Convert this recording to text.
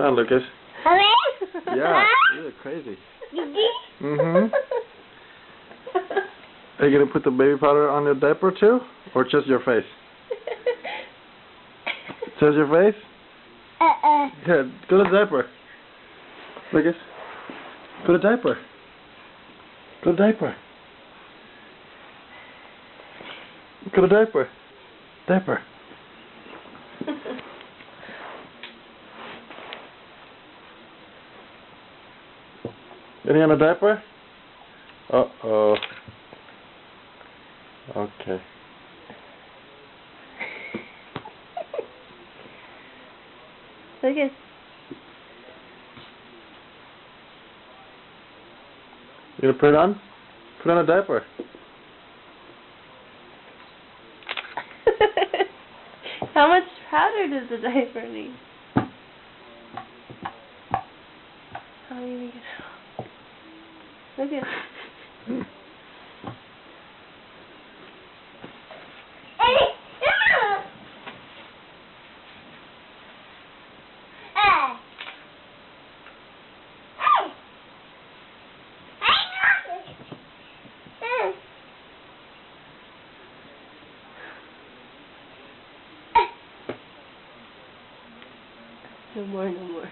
Put on, Lucas. Hello? Yeah, you're crazy. Mhm. Are you gonna put the baby powder on your diaper too, or just your face? Just your face? Here, go to the diaper. Lucas, go to the diaper. Go to the diaper. Go to the diaper. Diaper. Any on a diaper? Uh-oh. Okay. Lucas. You gonna put it on? Put on a diaper. How much powder does the diaper need? How do you make it out? Lucas. No more, no more.